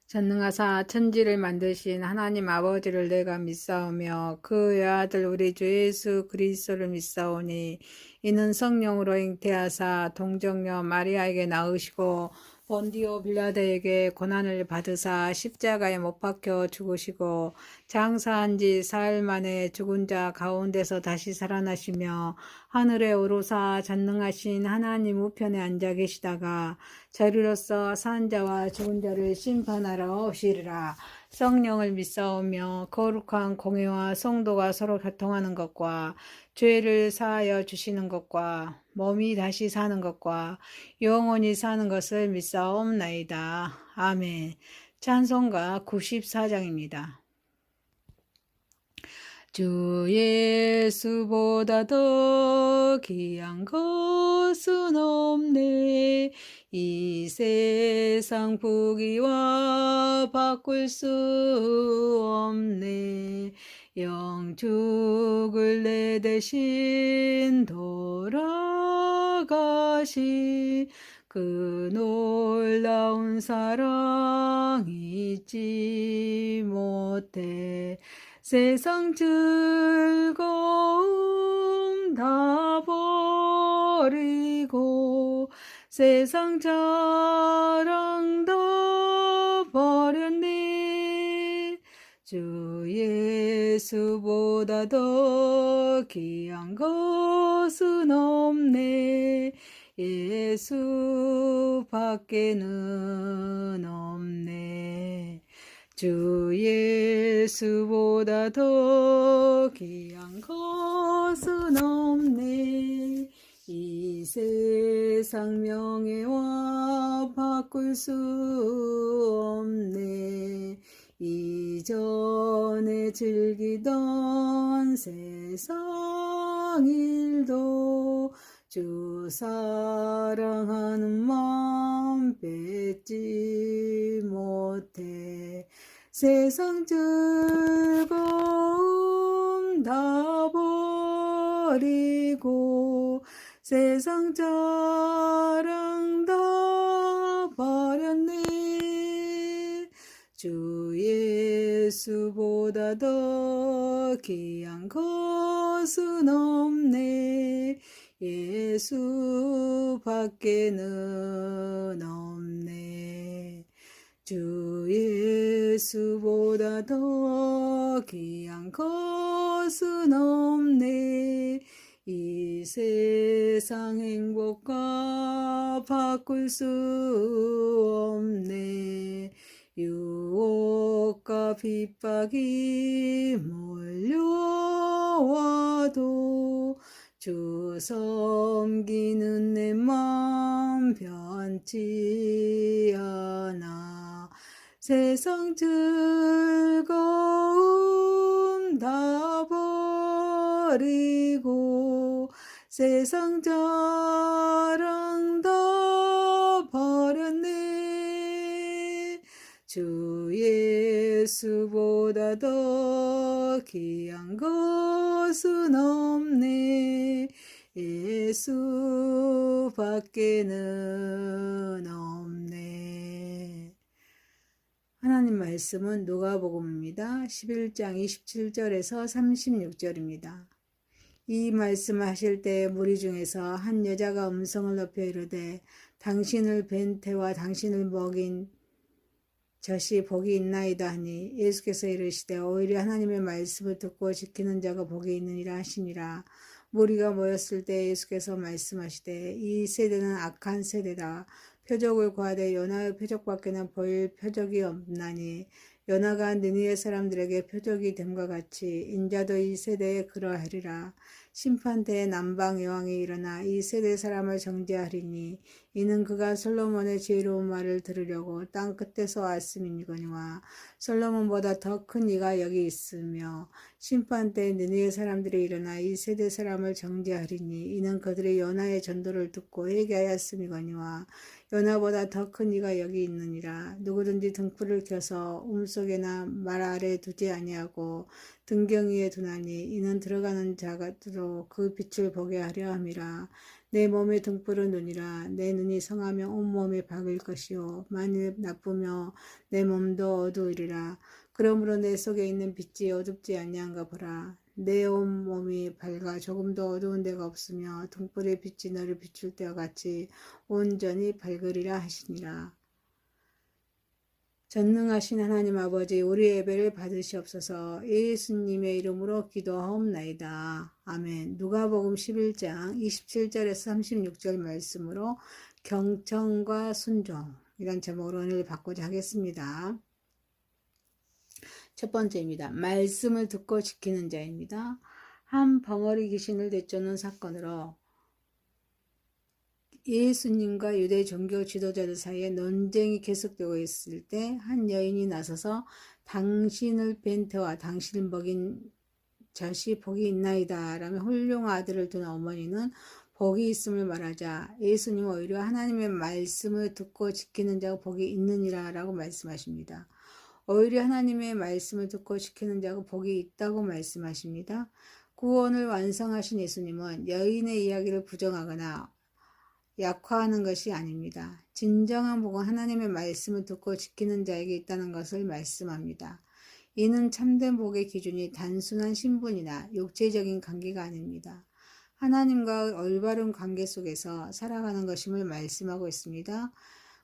전능하사 천지를 만드신 하나님 아버지를 내가 믿사오며 그 외아들 우리 주 예수 그리스도를 믿사오니 이는 성령으로 잉태하사 동정녀 마리아에게 낳으시고 본디오 빌라도에게 고난을 받으사 십자가에 못 박혀 죽으시고 장사한 지 사흘 만에 죽은 자 가운데서 다시 살아나시며 하늘에 오르사 전능하신 하나님 우편에 앉아 계시다가 저리로서 산 자와 죽은 자를 심판하러 오시리라. 성령을 믿사오며 거룩한 공회와 성도가 서로 교통하는 것과 죄를 사하여 주시는 것과 몸이 다시 사는 것과 영원히 사는 것을 믿사옵나이다. 아멘. 찬송가 94장입니다. 주 예수보다 더 귀한 것은 없네. 이 세상 부귀와 바꿀 수 없네. 영축을 내 대신 돌아가신 그 놀라운 사랑 잊지 못해. 세상 즐거움 다 버리고 세상 자랑 다 버렸네. 주 예수보다 더 귀한 것은 없네. 예수 밖에는 없네. 주 예수보다 더 귀한 것은 없네. 이 세상 명예와 바꿀 수 없네. 이전에 즐기던 세상 일도 주 사랑하는 마음 뺏지 못해. 세상 즐거움 다 버리고 세상 자랑 다 버렸네. 주 예수보다 더 귀한 것은 없네. 예수 밖에는 없네. 주 예수보다 더 귀한 것은 없네. 이 세상 행복과 바꿀 수 없네. 유혹과 핍박이 몰려와도 주 섬기는 내 맘 변치 않아. 세상 즐거움 다 버리고 세상 자랑 다 버렸네. 주 예수보다 더 귀한 것은 없네. 예수 밖에는 없네. 하나님 말씀은 누가복음입니다. 11장 27절에서 36절입니다. 이 말씀을 하실 때 무리 중에서 한 여자가 음성을 높여 이르되 당신을 뵌 태와 당신을 먹인 젖이 복이 있나이다 하니 예수께서 이르시되 오히려 하나님의 말씀을 듣고 지키는 자가 복이 있느니라 하시니라. 무리가 모였을 때 예수께서 말씀하시되 이 세대는 악한 세대다. 표적을 구하되 요나의 표적밖에는 보일 표적이 없나니 요나가 느니네 사람들에게 표적이 됨과 같이 인자도 이 세대에 그러하리라. 심판 때에 남방 여왕이 일어나 이 세대 사람을 정죄하리니 이는 그가 솔로몬의 지혜로운 말을 들으려고 땅 끝에서 왔음이니거니와 솔로몬보다 더 큰 이가 여기 있으며 심판 때에 느니네 사람들이 일어나 이 세대 사람을 정죄하리니 이는 그들의 요나의 전도를 듣고 회개하였음이거니와 요나보다 더 큰 이가 여기 있느니라. 누구든지 등불을 켜서 움속에나 말 아래 두지 아니하고 등경 위에 두나니 이는 들어가는 자가로 그 빛을 보게 하려 함이라. 내 몸의 등불은 눈이라. 내 눈이 성하며 온몸에 박을 것이요 만일 나쁘며 내 몸도 어두우리라. 그러므로 내 속에 있는 빛이 어둡지 아니한가 보라. 내 온 몸이 밝아 조금도 어두운 데가 없으며 등불의 빛이 너를 비출 때와 같이 온전히 밝으리라 하시니라. 전능하신 하나님 아버지, 우리 예배를 받으시옵소서. 예수님의 이름으로 기도하옵나이다. 아멘. 누가복음 11장 27절에서 36절 말씀으로 경청과 순종, 이런 제목으로 오늘 받고자 하겠습니다. 첫 번째입니다. 말씀을 듣고 지키는 자입니다. 한 벙어리 귀신을 내쫓는 사건으로 예수님과 유대 종교 지도자들 사이에 논쟁이 계속되고 있을 때 한 여인이 나서서 당신을 뵌 터와 당신을 먹인 젖이 복이 있나이다 라며 훌륭한 아들을 둔 어머니는 복이 있음을 말하자 예수님은 오히려 하나님의 말씀을 듣고 지키는 자가 복이 있느니라 라고 말씀하십니다. 오히려 하나님의 말씀을 듣고 지키는 자가 복이 있다고 말씀하십니다. 구원을 완성하신 예수님은 여인의 이야기를 부정하거나 약화하는 것이 아닙니다. 진정한 복은 하나님의 말씀을 듣고 지키는 자에게 있다는 것을 말씀합니다. 이는 참된 복의 기준이 단순한 신분이나 육체적인 관계가 아닙니다. 하나님과 올바른 관계 속에서 살아가는 것임을 말씀하고 있습니다.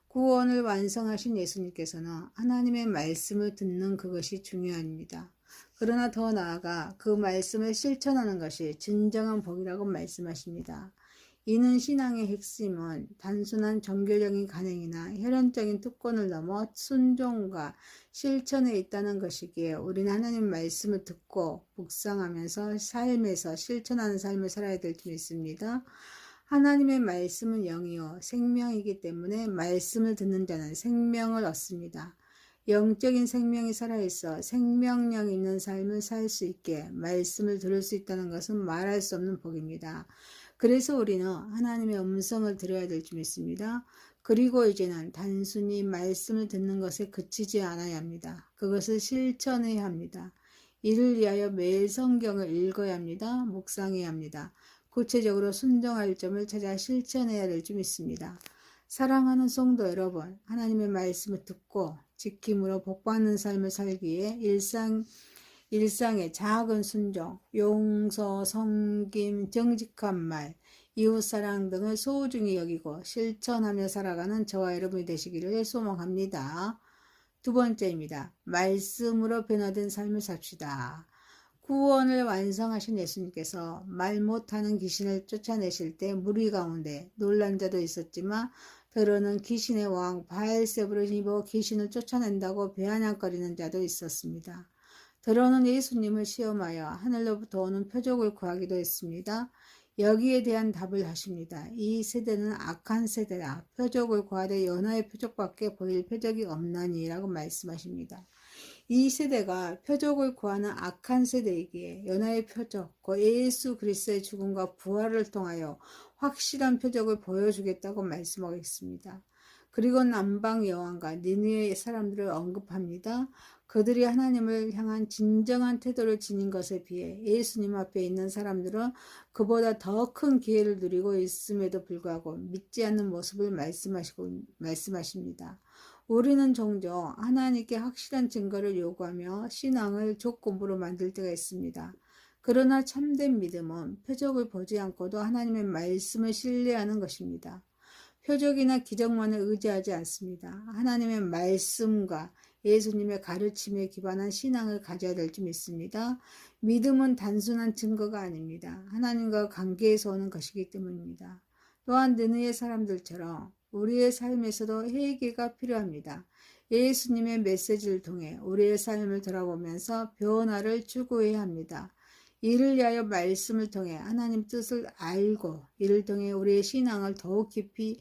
구원을 완성하신 예수님께서는 하나님의 말씀을 듣는 그것이 중요합니다. 그러나 더 나아가 그 말씀을 실천하는 것이 진정한 복이라고 말씀하십니다. 이는 신앙의 핵심은 단순한 종교적인 간행이나 혈연적인 특권을 넘어 순종과 실천에 있다는 것이기에 우리는 하나님 말씀을 듣고 묵상하면서 삶에서 실천하는 삶을 살아야 될 줄 믿습니다. 하나님의 말씀은 영이요 생명이기 때문에 말씀을 듣는 자는 생명을 얻습니다. 영적인 생명이 살아있어 생명력 있는 삶을 살 수 있게 말씀을 들을 수 있다는 것은 말할 수 없는 복입니다. 그래서 우리는 하나님의 음성을 들어야 될 줄 믿습니다. 그리고 이제는 단순히 말씀을 듣는 것에 그치지 않아야 합니다. 그것을 실천해야 합니다. 이를 위하여 매일 성경을 읽어야 합니다. 묵상해야 합니다. 구체적으로 순종할 점을 찾아 실천해야 될 줄 믿습니다. 사랑하는 성도 여러분, 하나님의 말씀을 듣고 지킴으로 복받는 삶을 살기에 일상의 작은 순종, 용서, 섬김, 정직한 말, 이웃사랑 등을 소중히 여기고 실천하며 살아가는 저와 여러분이 되시기를 소망합니다. 두 번째입니다. 말씀으로 변화된 삶을 삽시다. 구원을 완성하신 예수님께서 말 못하는 귀신을 쫓아내실 때 무리 가운데 놀란 자도 있었지만 더러는 귀신의 왕 바엘세불을 힘입어 귀신을 쫓아낸다고 비아냥거리는 자도 있었습니다. 더러는 예수님을 시험하여 하늘로부터 오는 표적을 구하기도 했습니다. 여기에 대한 답을 하십니다. 이 세대는 악한 세대라. 표적을 구하되 연하의 표적밖에 보일 표적이 없나니 라고 말씀하십니다. 이 세대가 표적을 구하는 악한 세대이기에 연하의 표적, 그 예수 그리스도의 죽음과 부활을 통하여 확실한 표적을 보여주겠다고 말씀하고 있습니다. 그리고 남방 여왕과 니느웨의 사람들을 언급합니다. 그들이 하나님을 향한 진정한 태도를 지닌 것에 비해 예수님 앞에 있는 사람들은 그보다 더 큰 기회를 누리고 있음에도 불구하고 믿지 않는 모습을 말씀하십니다. 우리는 종종 하나님께 확실한 증거를 요구하며 신앙을 조건부로 만들 때가 있습니다. 그러나 참된 믿음은 표적을 보지 않고도 하나님의 말씀을 신뢰하는 것입니다. 표적이나 기적만을 의지하지 않습니다. 하나님의 말씀과 예수님의 가르침에 기반한 신앙을 가져야 될 줄 믿습니다. 믿음은 단순한 증거가 아닙니다. 하나님과 관계에서 오는 것이기 때문입니다. 또한 느느의 사람들처럼 우리의 삶에서도 회개가 필요합니다. 예수님의 메시지를 통해 우리의 삶을 돌아보면서 변화를 추구해야 합니다. 이를 위하여 말씀을 통해 하나님 뜻을 알고 이를 통해 우리의 신앙을 더욱 깊이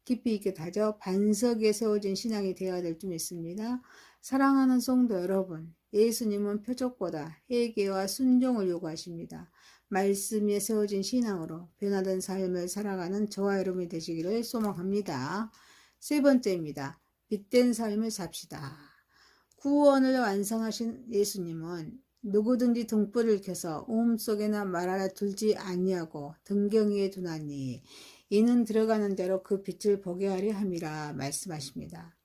있게 다져 반석 위에 세워진 신앙이 되어야 될 줄 믿습니다. 사랑하는 성도 여러분, 예수님은 표적보다 회개와 순종을 요구하십니다. 말씀 위에 세워진 신앙으로 변화된 삶을 살아가는 저와 여러분이 되시기를 소망합니다. 세 번째입니다. 빛된 삶을 삽시다. 구원을 완성하신 예수님은 누구든지 등불을 켜서 우음 속에나 말 하나 둘지 아니하고 등경 위에 두나니 이는 들어가는 대로 그 빛을 보게 하려 함이라 말씀하십니다.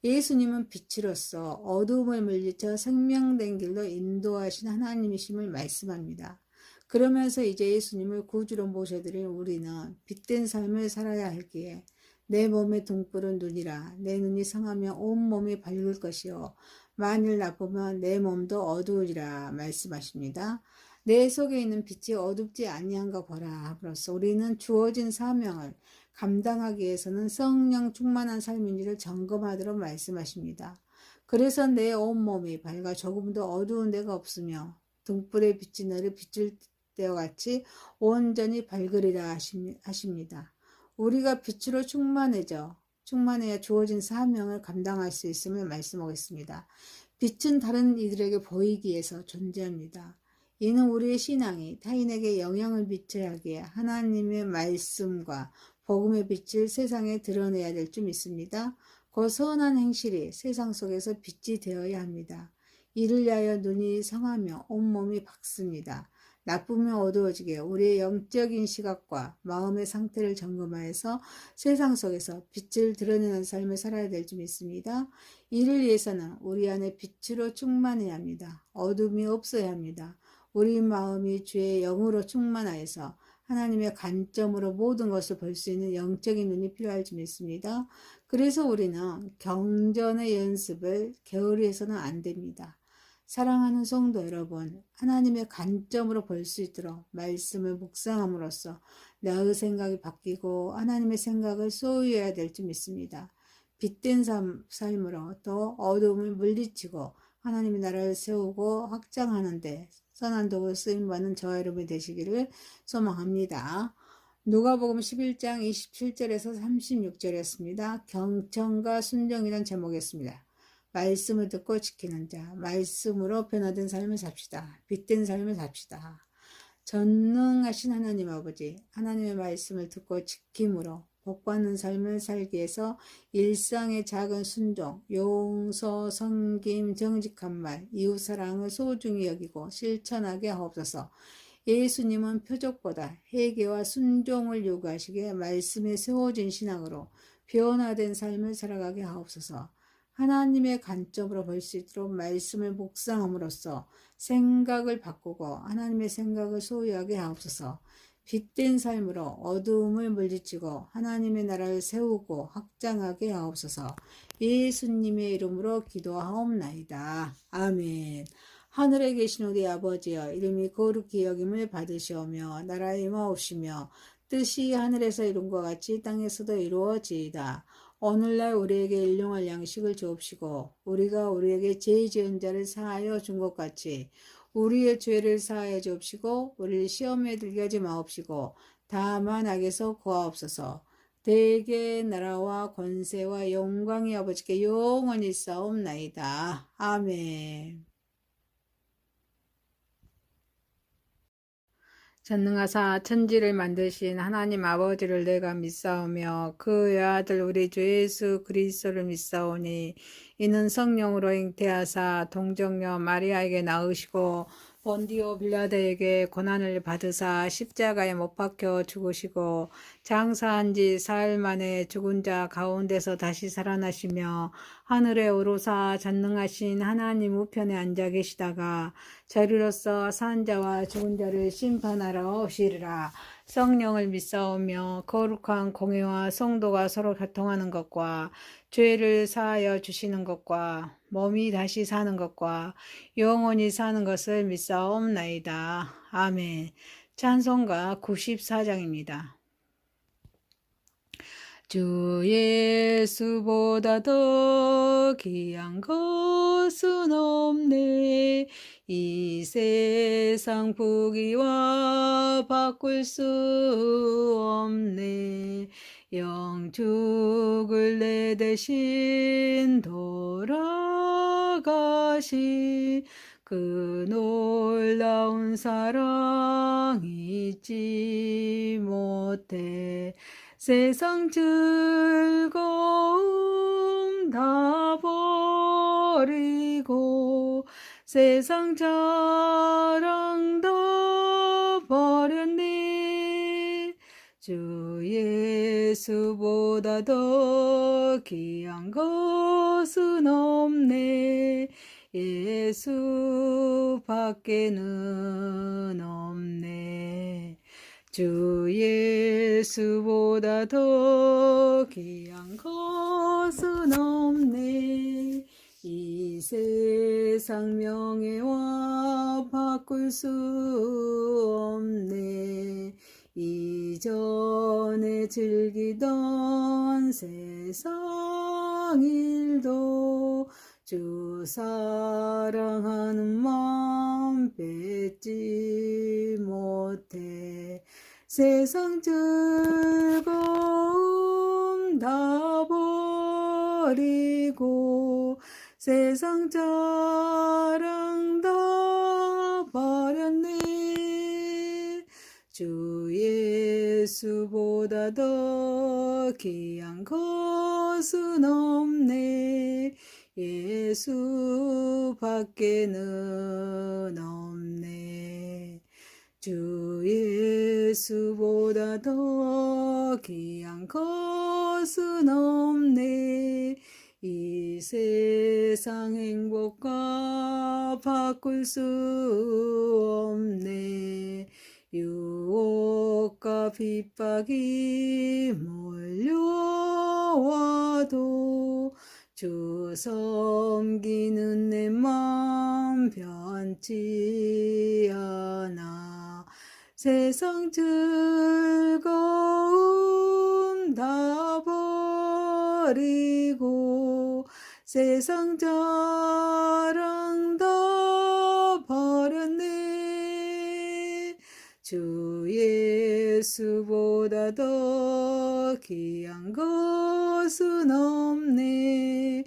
예수님은 빛으로서 어두움을 물리쳐 생명된 길로 인도하신 하나님이심을 말씀합니다. 그러면서 이제 예수님을 구주로 모셔드린 우리는 빛된 삶을 살아야 하기에 내 몸의 등불은 눈이라. 내 눈이 성하면 온 몸이 밝을 것이요 만일 나쁘면 내 몸도 어두우리라 말씀하십니다. 내 속에 있는 빛이 어둡지 아니한가 보라 함으로써 우리는 주어진 사명을 감당하기 위해서는 성령 충만한 삶인지를 점검하도록 말씀하십니다. 그래서 내 온몸이 밝아 조금도 어두운 데가 없으며 등불의 빛이 너를 비출 때와 같이 온전히 밝으리라 하십니다. 우리가 빛으로 충만해야 주어진 사명을 감당할 수 있음을 말씀하겠습니다. 빛은 다른 이들에게 보이기 위해서 존재합니다. 이는 우리의 신앙이 타인에게 영향을 미쳐야 하기에 하나님의 말씀과 복음의 빛을 세상에 드러내야 될 줄 믿습니다. 그 선한 행실이 세상 속에서 빛이 되어야 합니다. 이를 위하여 눈이 성하며 온몸이 밝습니다. 나쁘면 어두워지게 우리의 영적인 시각과 마음의 상태를 점검하여서 세상 속에서 빛을 드러내는 삶을 살아야 될 줄 믿습니다. 이를 위해서는 우리 안에 빛으로 충만해야 합니다. 어둠이 없어야 합니다. 우리 마음이 주의 영으로 충만하여서 하나님의 관점으로 모든 것을 볼 수 있는 영적인 눈이 필요할 줄 믿습니다. 그래서 우리는 경전의 연습을 게으리 해서는 안 됩니다. 사랑하는 성도 여러분, 하나님의 관점으로 볼 수 있도록 말씀을 묵상함으로써 나의 생각이 바뀌고 하나님의 생각을 소유해야 될 줄 믿습니다. 빛된 삶으로 또 어두움을 물리치고 하나님의 나라를 세우고 확장하는데 선한 도구 쓰임받는 저와 여러분이 되시기를 소망합니다. 누가복음 11장 27절에서 36절이었습니다. 경청과 순종이라는 제목이었습니다. 말씀을 듣고 지키는 자, 말씀으로 변화된 삶을 삽시다. 빛된 삶을 삽시다. 전능하신 하나님 아버지, 하나님의 말씀을 듣고 지킴으로 복받는 삶을 살기 위해서 일상의 작은 순종, 용서, 섬김, 정직한 말, 이웃사랑을 소중히 여기고 실천하게 하옵소서. 예수님은 표적보다 회개와 순종을 요구하시기에 말씀에 세워진 신앙으로 변화된 삶을 살아가게 하옵소서. 하나님의 관점으로 볼 수 있도록 말씀을 묵상함으로써 생각을 바꾸고 하나님의 생각을 소유하게 하옵소서. 빛된 삶으로 어두움을 물리치고 하나님의 나라를 세우고 확장하게 하옵소서. 예수님의 이름으로 기도하옵나이다. 아멘. 하늘에 계신 우리 아버지여, 이름이 거룩히 여김을 받으시오며 나라에 임하옵시며 뜻이 하늘에서 이룬 것 같이 땅에서도 이루어지이다. 오늘날 우리에게 일용할 양식을 주옵시고 우리가 우리에게 죄 지은 자를 사하여 준 것 같이 우리의 죄를 사하여 주옵시고 우리를 시험에 들게 하지 마옵시고 다만 악에서 구하옵소서. 대개 나라와 권세와 영광이 아버지께 영원히 싸움나이다. 아멘. 전능하사 천지를 만드신 하나님 아버지를 내가 믿사오며 그의 아들 우리 주 예수 그리스도를 믿사오니 이는 성령으로 잉태하사 동정녀 마리아에게 낳으시고 본디오 빌라도에게 고난을 받으사 십자가에 못 박혀 죽으시고 장사한 지 사흘 만에 죽은 자 가운데서 다시 살아나시며 하늘에 오르사 전능하신 하나님 우편에 앉아 계시다가 저리로서 산 자와 죽은 자를 심판하러 오시리라. 성령을 믿사오며 거룩한 공회와 성도가 서로 교통하는 것과 죄를 사하여 주시는 것과 몸이 다시 사는 것과 영원히 사는 것을 믿사옵나이다. 아멘. 찬송가 94장입니다. 주 예수보다 더 귀한 것은 없네. 이 세상 부귀와 바꿀 수 없네. 영 죽을 내 대신 돌아가신 그 놀라운 사랑 잊지 못해. 세상 즐거움 다 버리고 세상 자랑 다 버렸네. 주 예수보다 더 귀한 것은 없네. 예수밖에는 없네. 주 예수보다 더 귀한 것은 없네. 이 세상 명예와 바꿀 수 없네. 이전에 즐기던 세상 일도 주 사랑하는 마음 뺏지 못해. 세상 즐거움 다 버리고 세상 자랑 다 버렸네. 주 예수보다 더 귀한 것은 없네. 예수밖에는 없네. 주 예수보다 더 귀한 것은 없네. 이 세상 행복과 바꿀 수 없네. 유혹과 핍박이 몰려와도 주 섬기는 내 맘 변치 않아. 세상 즐거움 다 버리고 세상 자랑 다 버렸네. 주 예수보다 더 귀한 것은 없네.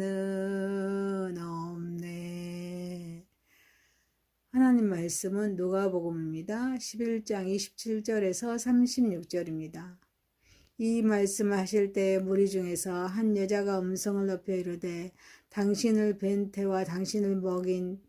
예수밖에는 없네. 하나님 말씀은 누가복음입니다. 11장 27절에서 36절입니다. 이 말씀을 하실 때 무리 중에서 한 여자가 음성을 높여 이르되 당신을 뵌 태와 당신을 먹인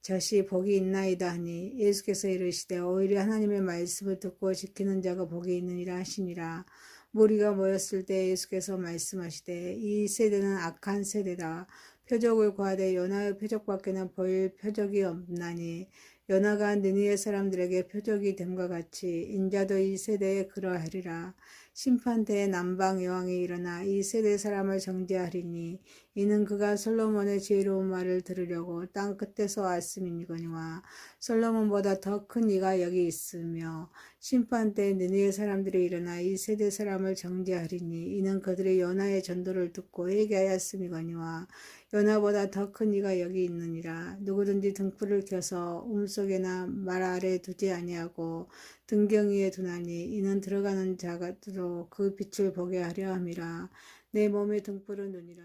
젖이 복이 있나이다 하니 예수께서 이르시되 오히려 하나님의 말씀을 듣고 지키는 자가 복이 있느니라 하시니라. 무리가 모였을 때 예수께서 말씀하시되 이 세대는 악한 세대다. 표적을 구하되 요나의 표적밖에는 보일 표적이 없나니 요나가 니느웨 사람들에게 표적이 됨과 같이 인자도 이 세대에 그러하리라. 심판대에 남방 여왕이 일어나 이 세대 사람을 정죄하리니 이는 그가 솔로몬의 지혜로운 말을 들으려고 땅 끝에서 왔음이니거니와 솔로몬보다 더 큰 이가 여기 있으며 심판때 느니의 사람들이 일어나 이 세대 사람을 정죄하리니 이는 그들의 요나의 전도를 듣고 회개하였음이거니와 요나보다 더 큰 이가 여기 있느니라. 누구든지 등불을 켜서 움속에나 말 아래 두지 아니하고 등경 위에 두나니 이는 들어가는 자가로 그 빛을 보게 하려 함이라. 내 몸의 등불은 눈이라.